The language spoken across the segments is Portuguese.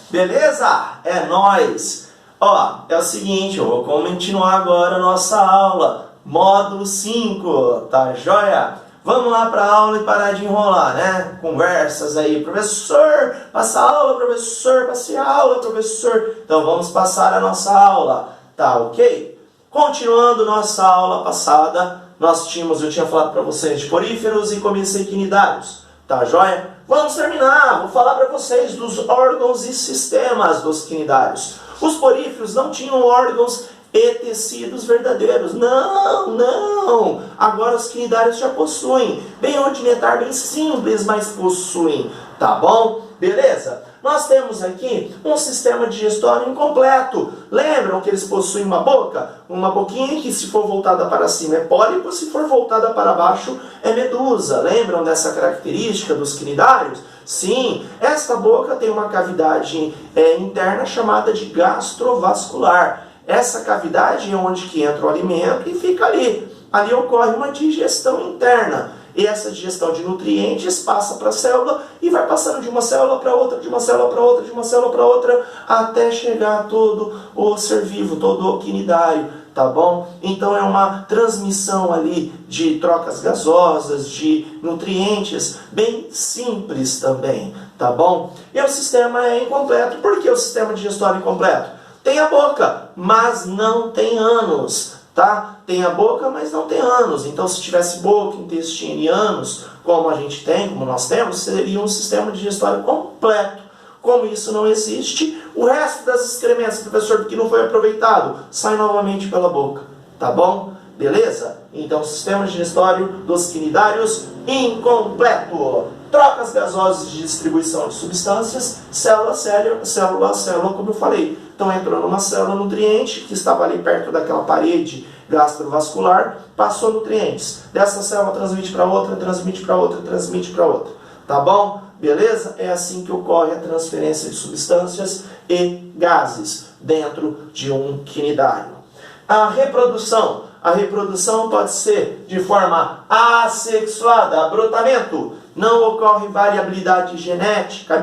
Beleza? É nóis! Ó, é o seguinte, eu vou continuar agora a nossa aula, módulo 5, tá joia? Vamos lá para a aula e parar de enrolar, né? Conversas aí, professor, passa a aula, professor, passe a aula, professor. Então vamos passar a nossa aula, tá ok? Continuando nossa aula passada, eu tinha falado para vocês de poríferos e comissequinidários, tá joia? Vamos terminar, vou falar para vocês dos órgãos e sistemas dos quinidários. Os poríferos não tinham órgãos e tecidos verdadeiros. Não! Agora os quinidários já possuem. Bem rudimentar, bem simples, mas possuem. Tá bom? Beleza? Nós temos aqui um sistema digestório incompleto. Lembram que eles possuem uma boca? Uma boquinha que, se for voltada para cima, é pólipo, se for voltada para baixo, é medusa. Lembram dessa característica dos quinidários? Sim, esta boca tem uma cavidade interna chamada de gastrovascular. Essa cavidade é onde que entra o alimento e fica ali. Ali ocorre uma digestão interna. E essa digestão de nutrientes passa para a célula e vai passando de uma célula para outra, de uma célula para outra, de uma célula para outra, até chegar a todo o ser vivo, todo o quinidário, tá bom? Então é uma transmissão ali de trocas gasosas, de nutrientes, bem simples também, tá bom? E o sistema é incompleto. Por que o sistema digestório é incompleto? Tem a boca, mas não tem ânus. Tá? Tem a boca, mas não tem ânus. Então, se tivesse boca, intestino e ânus, como a gente tem, como nós temos, seria um sistema digestório completo. Como isso não existe, o resto das excrementos, professor, que não foi aproveitado, sai novamente pela boca. Tá bom? Beleza? Então, sistema digestório dos quinidários incompleto. Trocas gasosas de distribuição de substâncias, célula a célula, como eu falei. Então entrou numa célula nutriente, que estava ali perto daquela parede gastrovascular, passou nutrientes. Dessa célula transmite para outra, transmite para outra, transmite para outra. Tá bom? Beleza? É assim que ocorre a transferência de substâncias e gases dentro de um quinidário. A reprodução pode ser de forma assexuada, brotamento. Não ocorre variabilidade genética,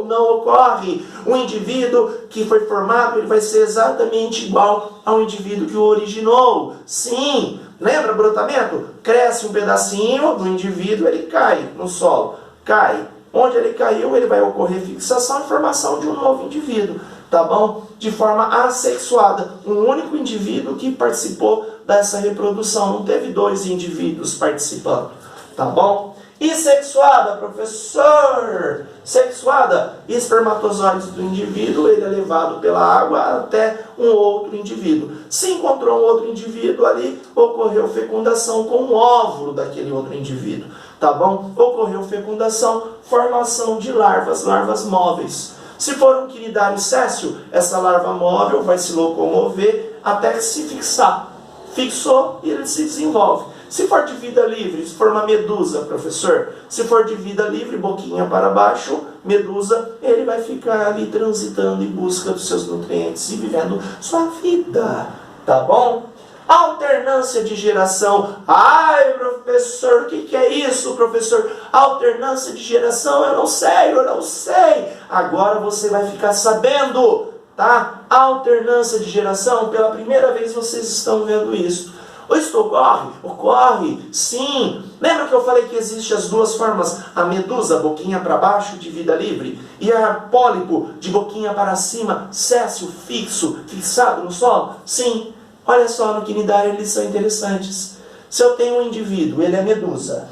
não ocorre. O indivíduo que foi formado, ele vai ser exatamente igual ao indivíduo que o originou. Sim, lembra brotamento? Cresce um pedacinho do indivíduo, ele cai no solo. Cai. Onde ele caiu, ele vai ocorrer fixação e formação de um novo indivíduo. Tá bom? De forma assexuada. Um único indivíduo que participou dessa reprodução. Não teve dois indivíduos participando. Tá bom? E sexuada, professor? Sexuada, espermatozoides do indivíduo, ele é levado pela água até um outro indivíduo. Se encontrou um outro indivíduo ali, ocorreu fecundação com o óvulo daquele outro indivíduo. Tá bom? Ocorreu fecundação, formação de larvas móveis. Se for um quinidário céssio, essa larva móvel vai se locomover até se fixar. Fixou e ele se desenvolve. Se for de vida livre, se for uma medusa, professor, se for de vida livre, boquinha para baixo, medusa, ele vai ficar ali transitando em busca dos seus nutrientes e vivendo sua vida, tá bom? Alternância de geração. Ai, professor, o que é isso, professor? Alternância de geração, eu não sei. Agora você vai ficar sabendo, tá? Alternância de geração, pela primeira vez vocês estão vendo isso. Isso ocorre, sim. Lembra que eu falei que existem as duas formas? A medusa, boquinha para baixo, de vida livre. E a pólipo, de boquinha para cima, céssio, fixado no solo? Sim. Olha só, no quinidário eles são interessantes. Se eu tenho um indivíduo, ele é medusa,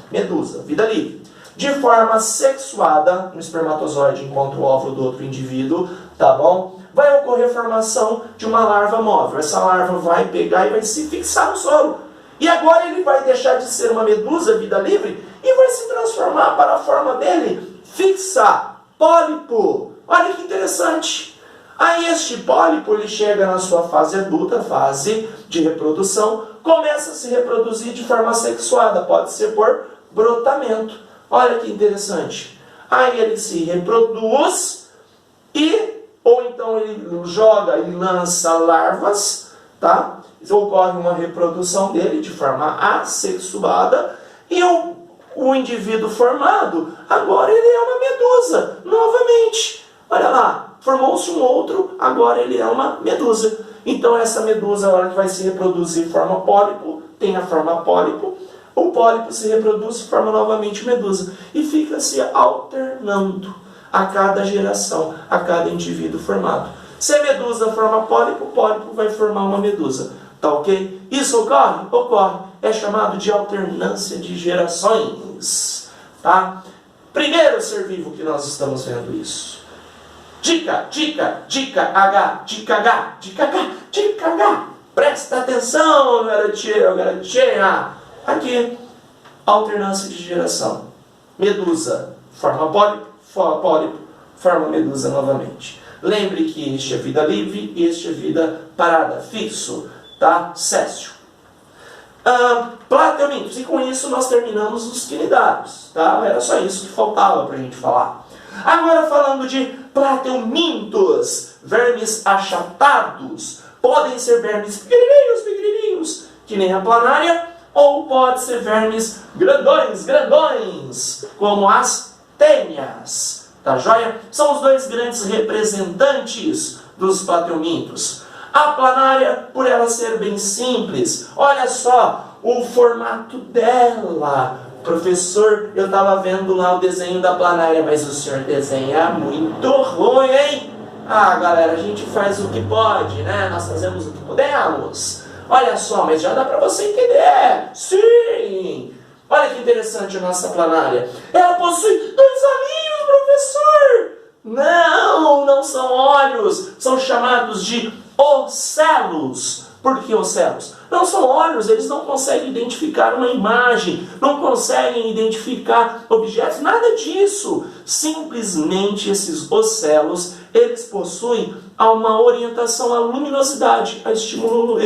vida livre. De forma sexuada, no espermatozoide encontra o óvulo do outro indivíduo, tá bom? Vai ocorrer formação de uma larva móvel. Essa larva vai pegar e vai se fixar no solo. E agora ele vai deixar de ser uma medusa, vida livre, e vai se transformar para a forma dele, fixa, pólipo. Olha que interessante. Aí este pólipo, ele chega na sua fase adulta, fase de reprodução, começa a se reproduzir de forma sexuada, pode ser por brotamento. Olha que interessante. Aí ele se reproduz ou então ele joga e lança larvas, tá? Ocorre uma reprodução dele de forma assexuada e o indivíduo formado, agora ele é uma medusa, novamente. Olha lá, formou-se um outro, agora ele é uma medusa. Então essa medusa, na hora que vai se reproduzir, forma pólipo, tem a forma pólipo, o pólipo se reproduz e forma novamente medusa. E fica se alternando a cada geração, a cada indivíduo formado. Se a medusa forma pólipo, o pólipo vai formar uma medusa. Tá ok? Isso ocorre? Ocorre. É chamado de alternância de gerações. Tá? Primeiro ser vivo que nós estamos vendo isso. Dica, dica, dica H, dica H, dica H, dica H. Presta atenção, garotinho, garotinha. Aqui, alternância de geração. Medusa forma pólipo, forma medusa novamente. Lembre que este é vida livre e este é vida parada, fixo, tá? Céssio. Plateumintos. E com isso nós terminamos os quinidários, tá? Era só isso que faltava para a gente falar. Agora falando de plateumintos, vermes achatados. Podem ser vermes pequenininhos, que nem a planária, ou pode ser vermes grandões, como as tênias. Tá joia? São os dois grandes representantes dos plateumintos. A planária, por ela ser bem simples, olha só o formato dela. Professor, eu estava vendo lá o desenho da planária, mas o senhor desenha muito ruim, hein? Ah, galera, a gente faz o que pode, né? Nós fazemos o que podemos. Olha só, mas já dá para você entender. Sim! Olha que interessante a nossa planária. Ela possui 2 olhinhos, professor! Não, não são olhos. São chamados de ocelos. Por que ocelos? Não são olhos, eles não conseguem identificar uma imagem, não conseguem identificar objetos, nada disso. Simplesmente esses ocelos, eles possuem uma orientação à luminosidade, a estímulos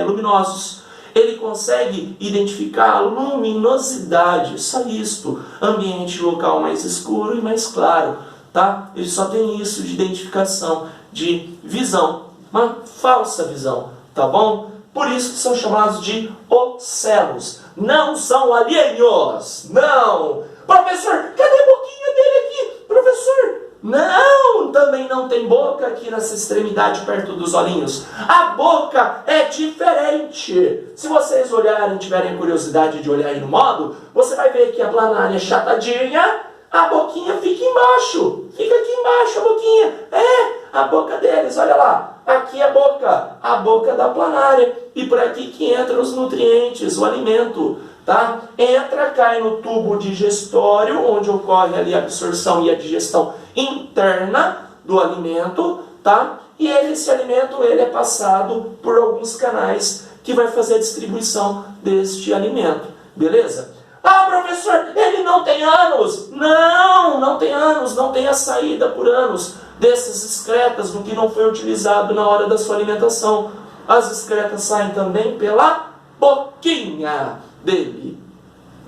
luminosos. Ele consegue identificar a luminosidade, só isto. Ambiente local mais escuro e mais claro, tá? Ele só tem isso de identificação, de visão, uma falsa visão, tá bom? Por isso que são chamados de ocelos. Não são alienígenas, não! Professor, cadê a boquinha dele aqui? Professor, não! Também não tem boca aqui nessa extremidade perto dos olhinhos. A boca é diferente. Se vocês olharem, tiverem curiosidade de olhar aí no modo, você vai ver que a planária é chatadinha, a boquinha fica embaixo. Fica aqui embaixo a boquinha. É, a boca deles, olha lá. Aqui é a boca da planária. E por aqui que entram os nutrientes, o alimento. Tá? Entra, cai no tubo digestório, onde ocorre ali a absorção e a digestão interna do alimento, tá? E esse alimento ele é passado por alguns canais que vai fazer a distribuição deste alimento, beleza? Ah, professor, ele não tem ânus! Não, não tem ânus, não tem a saída por ânus dessas excretas do que não foi utilizado na hora da sua alimentação. As excretas saem também pela boquinha dele,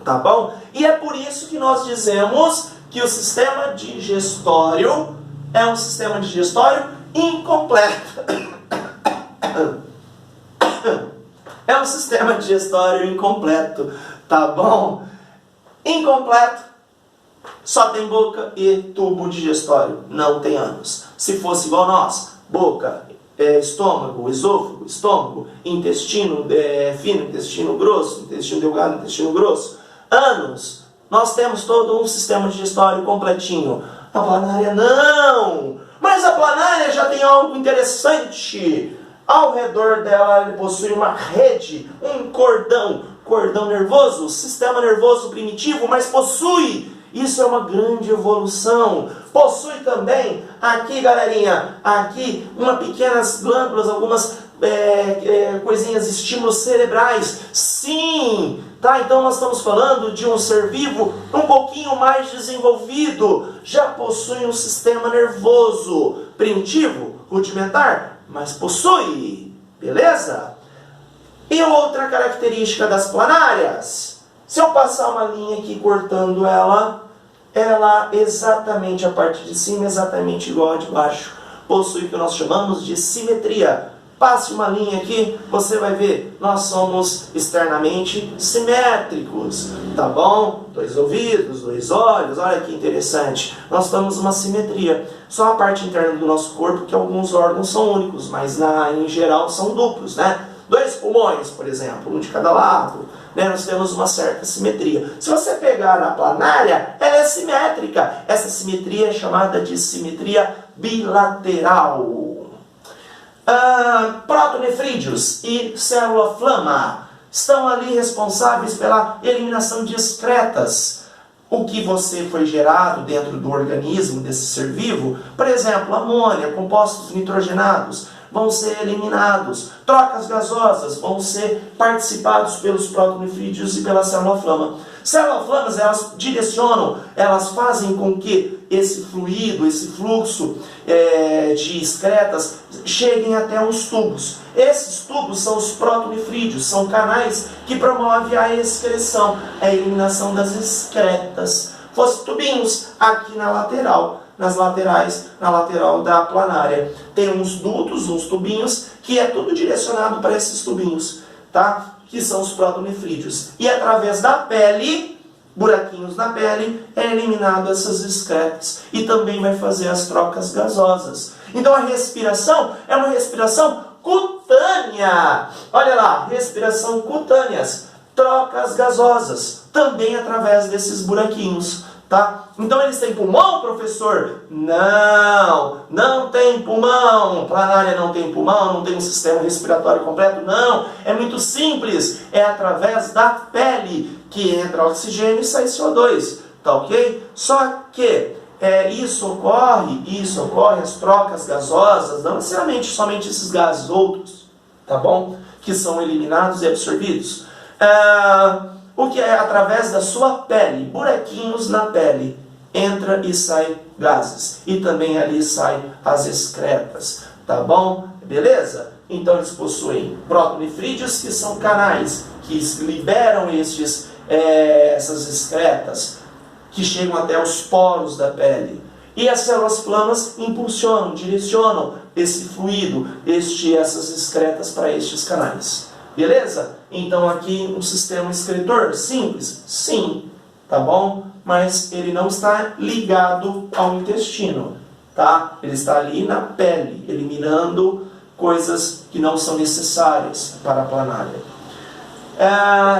tá bom? E é por isso que nós dizemos que o sistema digestório é um sistema digestório incompleto. É um sistema digestório incompleto, tá bom? Incompleto, só tem boca e tubo digestório, não tem ânus. Se fosse igual nós, boca, estômago, esôfago, estômago, intestino fino, intestino grosso, intestino delgado, intestino grosso, ânus, nós temos todo um sistema digestório completinho. A planária não! Mas a planária já tem algo interessante. Ao redor dela ele possui uma rede, um cordão nervoso, sistema nervoso primitivo, mas possui, isso é uma grande evolução, possui também, aqui galerinha, aqui uma pequenas glândulas, algumas coisinhas, estímulos cerebrais, sim, tá? Então nós estamos falando de um ser vivo um pouquinho mais desenvolvido, já possui um sistema nervoso primitivo, rudimentar, mas possui, beleza? E outra característica das planárias, se eu passar uma linha aqui cortando ela exatamente a parte de cima, exatamente igual a de baixo, possui o que nós chamamos de simetria. Passe uma linha aqui, você vai ver, nós somos externamente simétricos, tá bom? 2 ouvidos, 2 olhos, olha que interessante. Nós temos uma simetria. Só a parte interna do nosso corpo que alguns órgãos são únicos, mas em geral são duplos, né? 2 pulmões, por exemplo, um de cada lado, né? Nós temos uma certa simetria. Se você pegar a planária, ela é simétrica. Essa simetria é chamada de simetria bilateral. Protonefrídeos e célula-flama estão ali responsáveis pela eliminação de excretas. O que você foi gerado dentro do organismo desse ser vivo, por exemplo, amônia, compostos nitrogenados, vão ser eliminados. Trocas gasosas vão ser participados pelos protonefrídeos e pela célula-flama. Células-flamas, elas direcionam, elas fazem com que esse fluido, esse fluxo de excretas cheguem até os tubos. Esses tubos são os protonefrídeos, são canais que promovem a excreção, a eliminação das excretas. Fossem tubinhos aqui na lateral, nas laterais, na lateral da planária. Tem uns dutos, uns tubinhos, que é tudo direcionado para esses tubinhos, tá? Que são os protonefrídeos. E através da pele, buraquinhos na pele, é eliminado essas excretas. E também vai fazer as trocas gasosas. Então a respiração é uma respiração cutânea. Olha lá, respiração cutâneas. Trocas gasosas, também através desses buraquinhos. Tá? Então eles têm pulmão, professor? Não, não tem pulmão. Planária não tem pulmão, não tem um sistema respiratório completo? Não, é muito simples. É através da pele que entra oxigênio e sai CO2, tá ok? Só que isso ocorre, as trocas gasosas, não necessariamente somente esses gases, outros, tá bom? Que são eliminados e absorvidos. O que é através da sua pele, buraquinhos na pele, entra e sai gases. E também ali saem as excretas, tá bom? Beleza? Então eles possuem protonefrídeos, que são canais que liberam essas excretas, que chegam até os poros da pele. E as células-flamas impulsionam, direcionam esse fluido, essas excretas para estes canais. Beleza? Então aqui um sistema excretor simples? Sim, tá bom? Mas ele não está ligado ao intestino, tá? Ele está ali na pele, eliminando coisas que não são necessárias para a planária.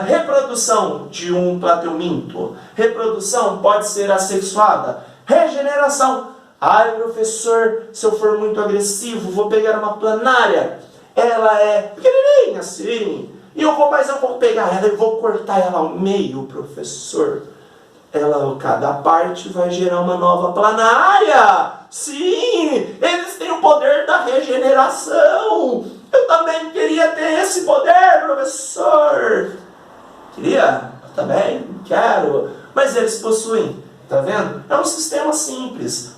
Reprodução de um plateuminto. Reprodução pode ser assexuada. Regeneração. Ai, professor, se eu for muito agressivo, vou pegar uma planária. Ela é pequenininha assim, e eu vou pegar ela e vou cortar ela ao meio, professor. Cada parte vai gerar uma nova planária. Sim, eles têm o poder da regeneração. Eu também queria ter esse poder, professor. Queria? Eu também quero. Mas eles possuem. Tá vendo? É um sistema simples,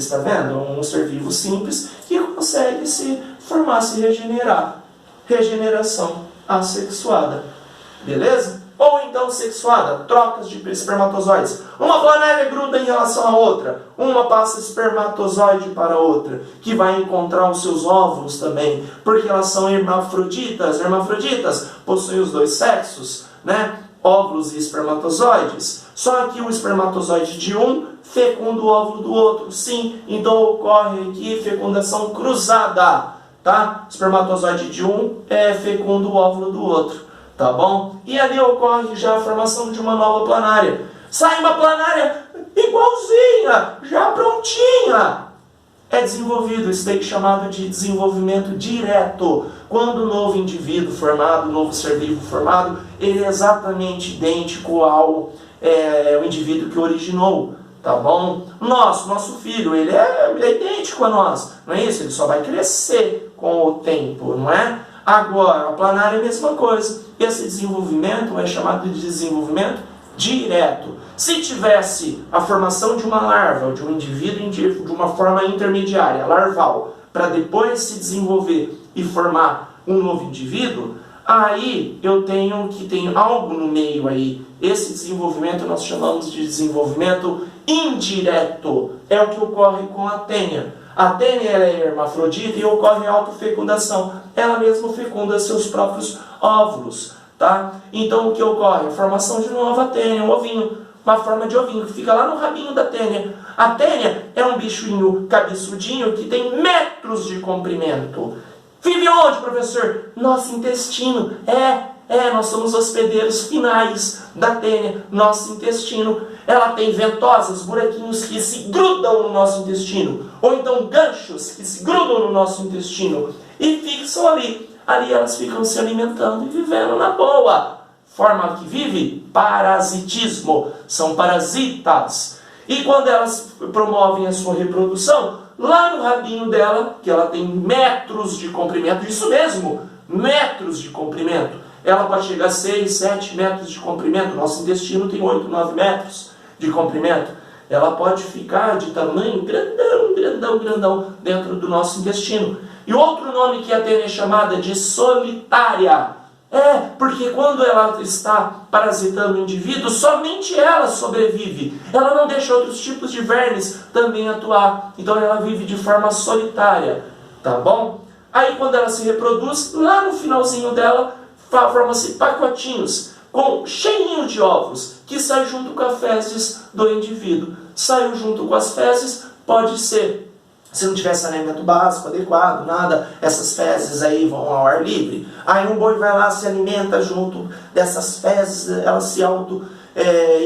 tá vendo? Um ser vivo simples que consegue se formar, se regenerar. Regeneração assexuada. Beleza? Ou então sexuada, trocas de espermatozoides. Uma planária gruda em relação à outra. Uma passa espermatozoide para a outra, que vai encontrar os seus óvulos também, porque elas são hermafroditas. Hermafroditas possuem os dois sexos, né? Óvulos e espermatozoides. Só que o espermatozoide de um fecunda o óvulo do outro. Sim, então ocorre aqui fecundação cruzada, tá? O espermatozoide de um fecunda o óvulo do outro, tá bom? E ali ocorre já a formação de uma nova planária. Sai uma planária igualzinha, já prontinha. É desenvolvido, isso daí chamado de desenvolvimento direto. Quando o novo indivíduo formado, o novo ser vivo formado, ele é exatamente idêntico ao o indivíduo que originou, tá bom? Nosso filho, ele é idêntico a nós, não é isso? Ele só vai crescer com o tempo, não é? Agora, a planária é a mesma coisa. Esse desenvolvimento é chamado de desenvolvimento direto. Se tivesse a formação de uma larva, ou de um indivíduo de uma forma intermediária, larval, para depois se desenvolver e formar um novo indivíduo, aí eu tenho algo no meio aí. Esse desenvolvimento nós chamamos de desenvolvimento indireto é o que ocorre com a tênia. A tênia ela é hermafrodita e ocorre a autofecundação. Ela mesma fecunda seus próprios óvulos. Tá? Então o que ocorre? A formação de nova tênia, um ovinho. Uma forma de ovinho que fica lá no rabinho da tênia. A tênia é um bichinho cabeçudinho que tem metros de comprimento. Vive onde, professor? Nosso intestino. Nós somos hospedeiros finais da tênia. Nosso intestino. Ela tem ventosas, buraquinhos que se grudam no nosso intestino. Ou então ganchos que se grudam no nosso intestino. E fixam ali. Ali elas ficam se alimentando e vivendo na boa. Forma que vive? Parasitismo. São parasitas. E quando elas promovem a sua reprodução, lá no rabinho dela, que ela tem metros de comprimento, isso mesmo, metros de comprimento. Ela pode chegar a 6, 7 metros de comprimento. Nosso intestino tem 8, 9 metros de comprimento. Ela pode ficar de tamanho grandão, grandão, grandão dentro do nosso intestino. E outro nome que a tênia é chamada de solitária. Porque quando ela está parasitando o indivíduo, somente ela sobrevive. Ela não deixa outros tipos de vermes também atuar. Então ela vive de forma solitária. Tá bom? Aí quando ela se reproduz, lá no finalzinho dela, formam-se pacotinhos cheinho de ovos, que sai junto com as fezes do indivíduo. Saiu junto com as fezes, pode ser. Se não tiver saneamento básico adequado, nada, essas fezes aí vão ao ar livre. Aí um boi vai lá, se alimenta junto dessas fezes, ela se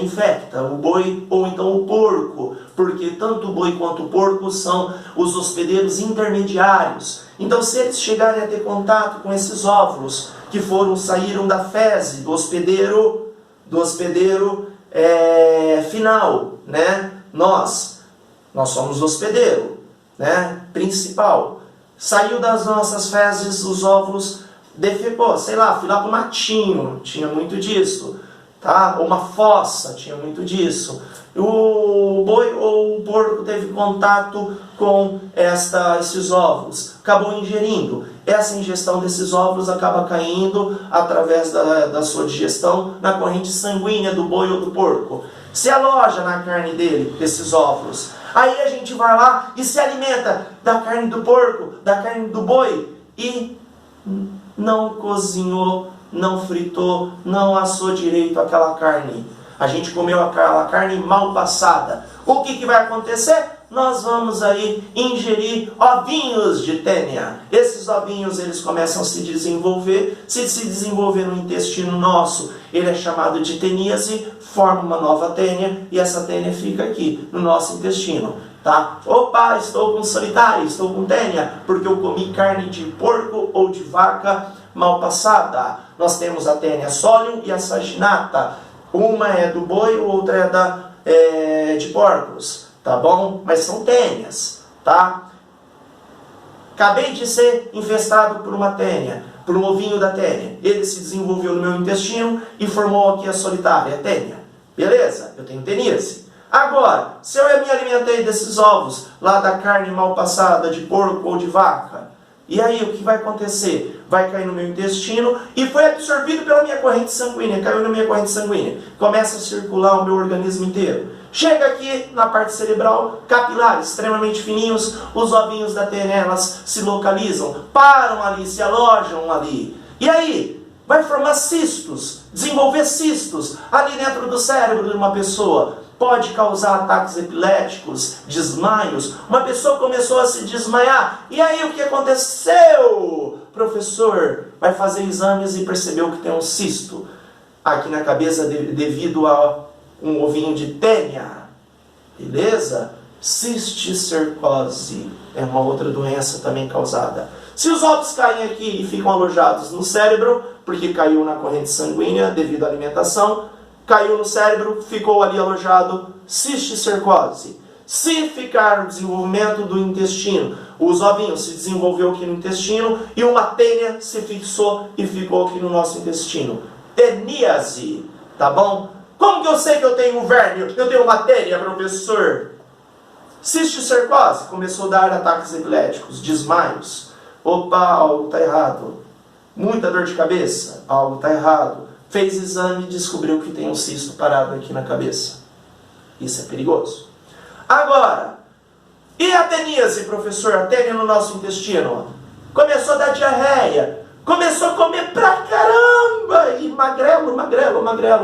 infecta. O boi ou então o porco, porque tanto o boi quanto o porco são os hospedeiros intermediários. Então se eles chegarem a ter contato com esses óvulos que saíram da fezes do hospedeiro final, né? Nós somos o hospedeiro, né, principal. Saiu das nossas fezes os óvulos, defecou, sei lá, fui lá para o matinho, tinha muito disso, tá? Ou uma fossa, tinha muito disso. O boi ou o porco teve contato com esses óvulos, acabou ingerindo. Essa ingestão desses óvulos acaba caindo através da sua digestão na corrente sanguínea do boi ou do porco. Se aloja na carne dele, desses óvulos. Aí a gente vai lá e se alimenta da carne do porco, da carne do boi e não cozinhou, não fritou, não assou direito aquela carne. A gente comeu aquela carne mal passada. O que vai acontecer? Nós vamos aí ingerir ovinhos de tênia. Esses ovinhos eles começam a se desenvolver. Se desenvolver no intestino nosso, ele é chamado de teníase, forma uma nova tênia e essa tênia fica aqui no nosso intestino. Tá? Opa, estou com solitária, estou com tênia, porque eu comi carne de porco ou de vaca mal passada. Nós temos a tênia solium e a saginata. Uma é do boi, outra é de porcos, tá bom? Mas são tênias, tá? Acabei de ser infestado por uma tênia, por um ovinho da tênia. Ele se desenvolveu no meu intestino e formou aqui a solitária, a tênia. Beleza? Eu tenho teníase. Agora, se eu me alimentei desses ovos, lá da carne mal passada de porco ou de vaca, e aí o que vai acontecer? Vai cair no meu intestino e foi absorvido pela minha corrente sanguínea, caiu na minha corrente sanguínea. Começa a circular o meu organismo inteiro. Chega aqui na parte cerebral, capilares extremamente fininhos, os ovinhos da tênia, elas se localizam, param ali, se alojam ali. E aí? Vai formar cistos, desenvolver cistos ali dentro do cérebro de uma pessoa. Pode causar ataques epiléticos, desmaios. Uma pessoa começou a se desmaiar. E aí o que aconteceu? Professor vai fazer exames e percebeu que tem um cisto aqui na cabeça devido a um ovinho de tênia. Beleza? Cisticercose é uma outra doença também causada. Se os ovos caem aqui e ficam alojados no cérebro, porque caiu na corrente sanguínea devido à alimentação, caiu no cérebro, ficou ali alojado, cisticercose. Se ficar no desenvolvimento do intestino, os ovinhos se desenvolveu aqui no intestino e uma tênia se fixou e ficou aqui no nosso intestino. Teníase, tá bom? Como que eu sei que eu tenho um verme? Eu tenho uma tênia, professor? Cisticercose começou a dar ataques epiléticos, desmaios. Opa, algo está errado. Muita dor de cabeça, algo está errado. Fez exame e descobriu que tem um cisto parado aqui na cabeça. Isso é perigoso. Agora, e a teníase, professor? A tênia no nosso intestino? Começou a dar diarreia, começou a comer pra caramba, e magrelo,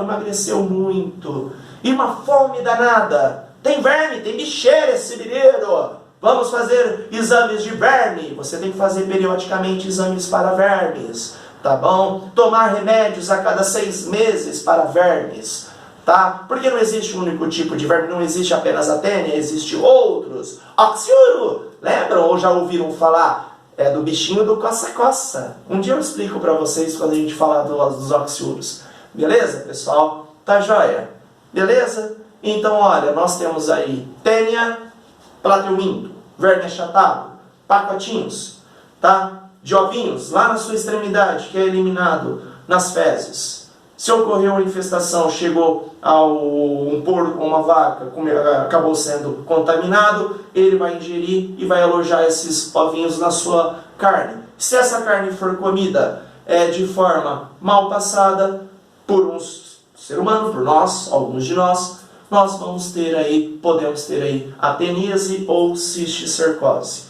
emagreceu muito. E uma fome danada. Tem verme, tem bicheira esse mineiro. Vamos fazer exames de verme. Você tem que fazer periodicamente exames para vermes, tá bom? Tomar remédios a cada 6 meses para vermes, tá? Porque não existe um único tipo de verme, não existe apenas a tênia, existe outros. Oxiuro, lembram ou já ouviram falar? É do bichinho do coça-coça. Um dia eu explico para vocês quando a gente falar dos oxiuros. Beleza, pessoal? Tá joia? Beleza? Então, olha, nós temos aí tênia, plateuminto, verme achatado, pacotinhos, tá? De ovinhos, lá na sua extremidade, que é eliminado nas fezes. Se ocorreu uma infestação, chegou um porco ou uma vaca, acabou sendo contaminado, ele vai ingerir e vai alojar esses ovinhos na sua carne. Se essa carne for comida de forma mal passada por um ser humano, por nós, alguns de nós podemos ter aí a teníase ou cisticercose,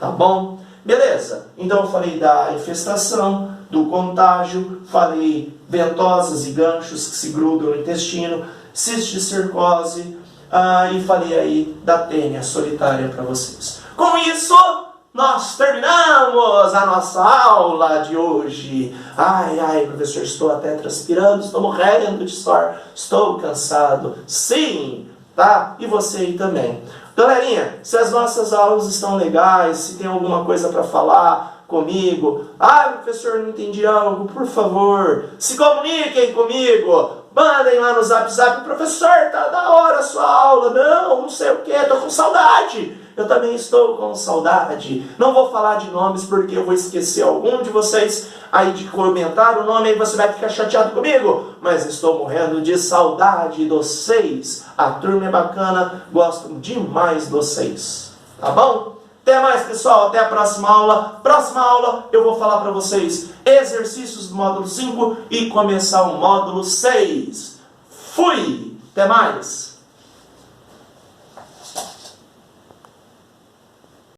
tá bom? Beleza, então eu falei da infestação, do contágio, falei ventosas e ganchos que se grudam no intestino, cisticercose, e falei aí da tênia solitária para vocês. Com isso, nós terminamos a nossa aula de hoje. Ai, professor, estou até transpirando, estou morrendo de suor, estou cansado. Sim, tá? E você aí também. Galerinha, se as nossas aulas estão legais, se tem alguma coisa para falar comigo, professor, não entendi algo, por favor, se comuniquem comigo. Mandem lá no zap, professor, tá da hora a sua aula. Não sei o que, tô com saudade. Eu também estou com saudade. Não vou falar de nomes porque eu vou esquecer algum de vocês aí de comentar o nome, aí você vai ficar chateado comigo. Mas estou morrendo de saudade de vocês. A turma é bacana, gosto demais de vocês. Tá bom? Até mais, pessoal. Até a próxima aula. Próxima aula eu vou falar para vocês exercícios do módulo 5 e começar o módulo 6. Fui! Até mais!